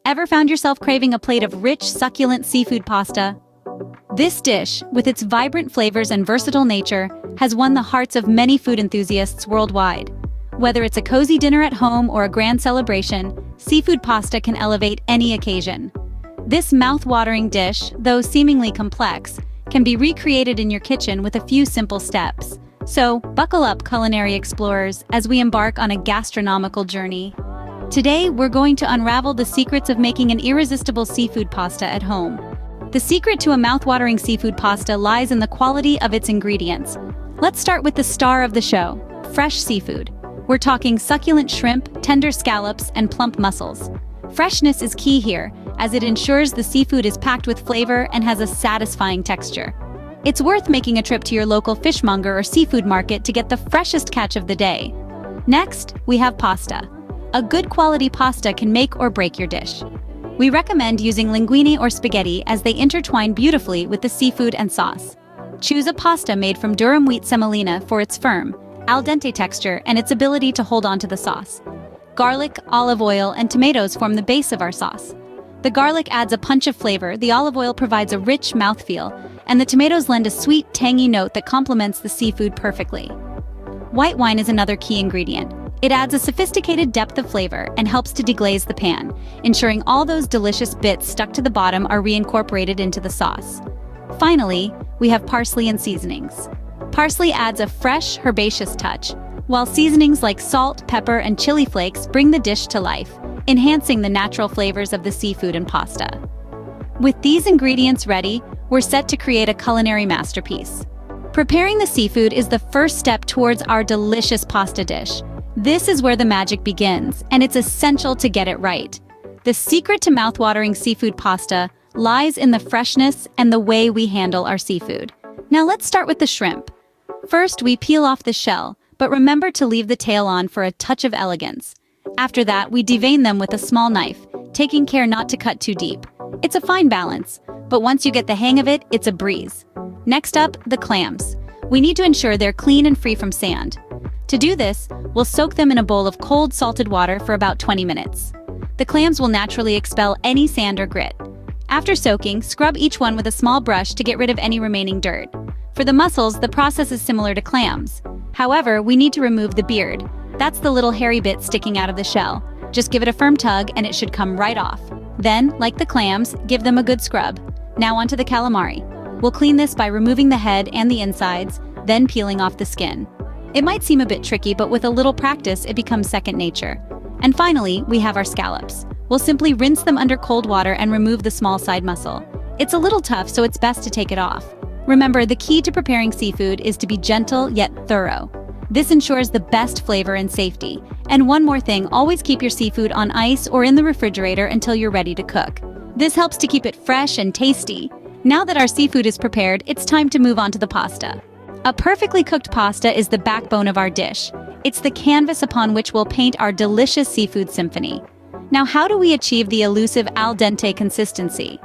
Ever found yourself craving a plate of rich, succulent seafood pasta? This dish, with its vibrant flavors and versatile nature, has won the hearts of many food enthusiasts worldwide. Whether it's a cozy dinner at home or a grand celebration, seafood pasta can elevate any occasion. This mouth-watering dish, though seemingly complex, can be recreated in your kitchen with a few simple steps. So, buckle up, culinary explorers, as we embark on a gastronomical journey. Today, we're going to unravel the secrets of making an irresistible seafood pasta at home. The secret to a mouth-watering seafood pasta lies in the quality of its ingredients. Let's start with the star of the show, fresh seafood. We're talking succulent shrimp, tender scallops, and plump mussels. Freshness is key here, as it ensures the seafood is packed with flavor and has a satisfying texture. It's worth making a trip to your local fishmonger or seafood market to get the freshest catch of the day. Next, we have pasta. A good quality pasta can make or break your dish. We recommend using linguine or spaghetti as they intertwine beautifully with the seafood and sauce. Choose a pasta made from durum wheat semolina for its firm, al dente texture and its ability to hold on to the sauce. Garlic, olive oil, and tomatoes form the base of our sauce. The garlic adds a punch of flavor, the olive oil provides a rich mouthfeel, and the tomatoes lend a sweet, tangy note that complements the seafood perfectly. White wine is another key ingredient. It adds a sophisticated depth of flavor and helps to deglaze the pan, ensuring all those delicious bits stuck to the bottom are reincorporated into the sauce. Finally, we have parsley and seasonings. Parsley adds a fresh, herbaceous touch, while seasonings like salt, pepper, and chili flakes bring the dish to life, enhancing the natural flavors of the seafood and pasta. With these ingredients ready, we're set to create a culinary masterpiece. Preparing the seafood is the first step towards our delicious pasta dish. This is where the magic begins, and it's essential to get it right. The secret to mouth-watering seafood pasta lies in the freshness and the way we handle our seafood. Now let's start with the shrimp. First, we peel off the shell, but remember to leave the tail on for a touch of elegance. After that, we devein them with a small knife, taking care not to cut too deep. It's a fine balance, but once you get the hang of it, it's a breeze. Next up, the clams. We need to ensure they're clean and free from sand. To do this, we'll soak them in a bowl of cold, salted water for about 20 minutes. The clams will naturally expel any sand or grit. After soaking, scrub each one with a small brush to get rid of any remaining dirt. For the mussels, the process is similar to clams. However, we need to remove the beard. That's the little hairy bit sticking out of the shell. Just give it a firm tug and it should come right off. Then, like the clams, give them a good scrub. Now onto the calamari. We'll clean this by removing the head and the insides, then peeling off the skin. It might seem a bit tricky, but with a little practice, it becomes second nature. And finally, we have our scallops. We'll simply rinse them under cold water and remove the small side muscle. It's a little tough, so it's best to take it off. Remember, the key to preparing seafood is to be gentle yet thorough. This ensures the best flavor and safety. And one more thing, always keep your seafood on ice or in the refrigerator until you're ready to cook. This helps to keep it fresh and tasty. Now that our seafood is prepared, it's time to move on to the pasta. A perfectly cooked pasta is the backbone of our dish. It's the canvas upon which we'll paint our delicious seafood symphony. Now, how do we achieve the elusive al dente consistency?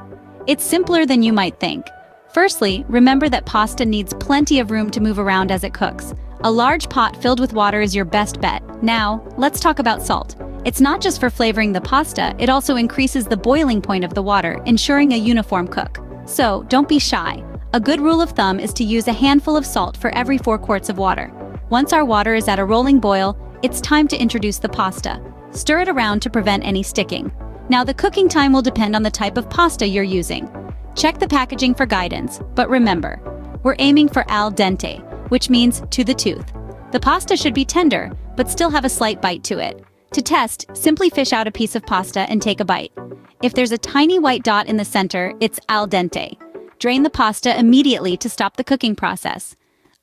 It's simpler than you might think. Firstly, remember that pasta needs plenty of room to move around as it cooks. A large pot filled with water is your best bet. Now, let's talk about salt. It's not just for flavoring the pasta, it also increases the boiling point of the water, ensuring a uniform cook. So, don't be shy. A good rule of thumb is to use a handful of salt for every 4 quarts of water. Once our water is at a rolling boil, it's time to introduce the pasta. Stir it around to prevent any sticking. Now, the cooking time will depend on the type of pasta you're using. Check the packaging for guidance, but remember, we're aiming for al dente, which means to the tooth. The pasta should be tender, but still have a slight bite to it. To test, simply fish out a piece of pasta and take a bite. If there's a tiny white dot in the center, it's al dente. Drain the pasta immediately to stop the cooking process.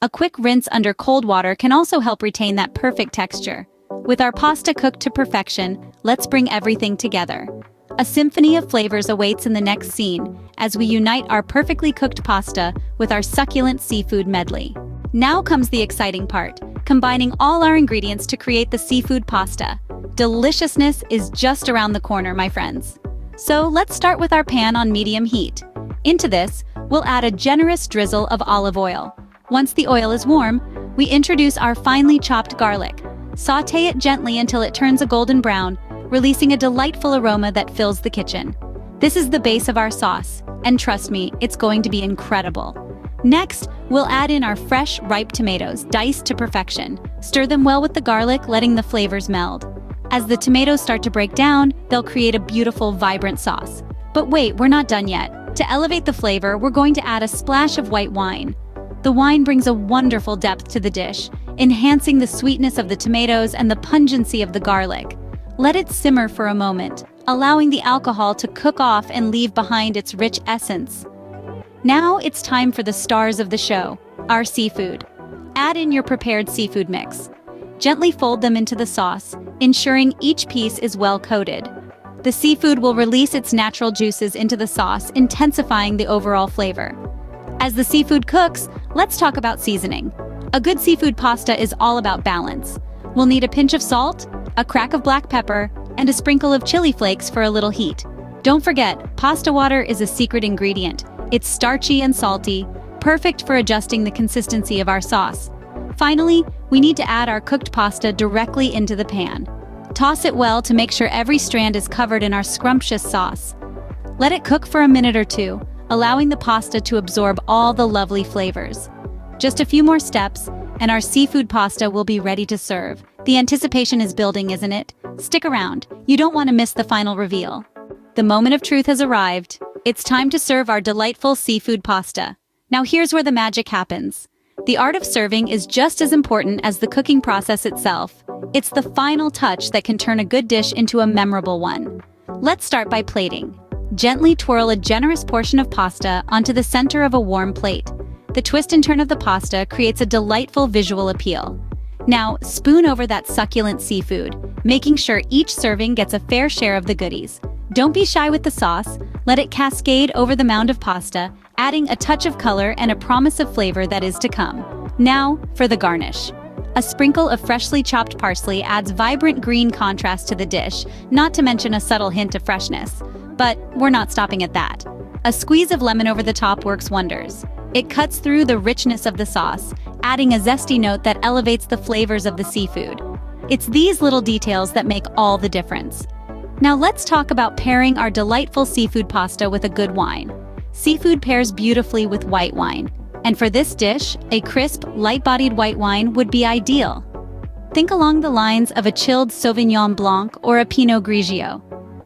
A quick rinse under cold water can also help retain that perfect texture. With our pasta cooked to perfection, let's bring everything together. A symphony of flavors awaits in the next scene as we unite our perfectly cooked pasta with our succulent seafood medley. Now comes the exciting part, combining all our ingredients to create the seafood pasta. Deliciousness is just around the corner, my friends. So let's start with our pan on medium heat. Into this, we'll add a generous drizzle of olive oil. Once the oil is warm, we introduce our finely chopped garlic. Sauté it gently until it turns a golden brown, releasing a delightful aroma that fills the kitchen. This is the base of our sauce, and trust me, it's going to be incredible. Next, we'll add in our fresh, ripe tomatoes, diced to perfection. Stir them well with the garlic, letting the flavors meld. As the tomatoes start to break down, they'll create a beautiful, vibrant sauce. But wait, we're not done yet. To elevate the flavor, we're going to add a splash of white wine. The wine brings a wonderful depth to the dish, enhancing the sweetness of the tomatoes and the pungency of the garlic. Let it simmer for a moment, allowing the alcohol to cook off and leave behind its rich essence. Now it's time for the stars of the show, our seafood. Add in your prepared seafood mix. Gently fold them into the sauce, ensuring each piece is well coated. The seafood will release its natural juices into the sauce, intensifying the overall flavor. As the seafood cooks, let's talk about seasoning. A good seafood pasta is all about balance. We'll need a pinch of salt, a crack of black pepper, and a sprinkle of chili flakes for a little heat. Don't forget, pasta water is a secret ingredient. It's starchy and salty, perfect for adjusting the consistency of our sauce. Finally, we need to add our cooked pasta directly into the pan. Toss it well to make sure every strand is covered in our scrumptious sauce. Let it cook for a minute or two, allowing the pasta to absorb all the lovely flavors. Just a few more steps, and our seafood pasta will be ready to serve. The anticipation is building, isn't it? Stick around. You don't want to miss the final reveal. The moment of truth has arrived. It's time to serve our delightful seafood pasta. Now here's where the magic happens. The art of serving is just as important as the cooking process itself. It's the final touch that can turn a good dish into a memorable one. Let's start by plating. Gently twirl a generous portion of pasta onto the center of a warm plate. The twist and turn of the pasta creates a delightful visual appeal. Now, spoon over that succulent seafood, making sure each serving gets a fair share of the goodies. Don't be shy with the sauce. Let it cascade over the mound of pasta, adding a touch of color and a promise of flavor that is to come. Now, for the garnish. A sprinkle of freshly chopped parsley adds vibrant green contrast to the dish, not to mention a subtle hint of freshness. But we're not stopping at that. A squeeze of lemon over the top works wonders. It cuts through the richness of the sauce, adding a zesty note that elevates the flavors of the seafood. It's these little details that make all the difference. Now let's talk about pairing our delightful seafood pasta with a good wine. Seafood pairs beautifully with white wine. And for this dish, a crisp, light-bodied white wine would be ideal. Think along the lines of a chilled Sauvignon Blanc or a Pinot Grigio.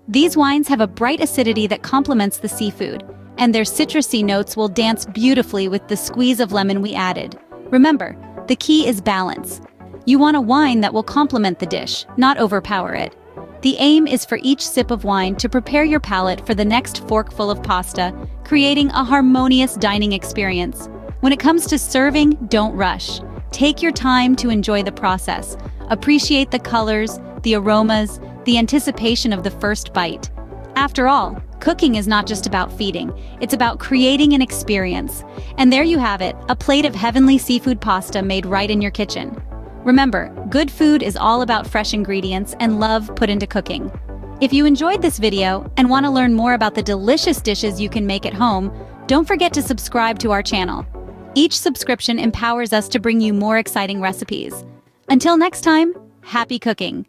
These wines have a bright acidity that complements the seafood, and their citrusy notes will dance beautifully with the squeeze of lemon we added. Remember, the key is balance. You want a wine that will complement the dish, not overpower it. The aim is for each sip of wine to prepare your palate for the next forkful of pasta, creating a harmonious dining experience. When it comes to serving, don't rush. Take your time to enjoy the process. Appreciate the colors, the aromas, the anticipation of the first bite. After all, cooking is not just about feeding, it's about creating an experience. And there you have it, a plate of heavenly seafood pasta made right in your kitchen. Remember, good food is all about fresh ingredients and love put into cooking. If you enjoyed this video and want to learn more about the delicious dishes you can make at home, don't forget to subscribe to our channel. Each subscription empowers us to bring you more exciting recipes. Until next time, happy cooking!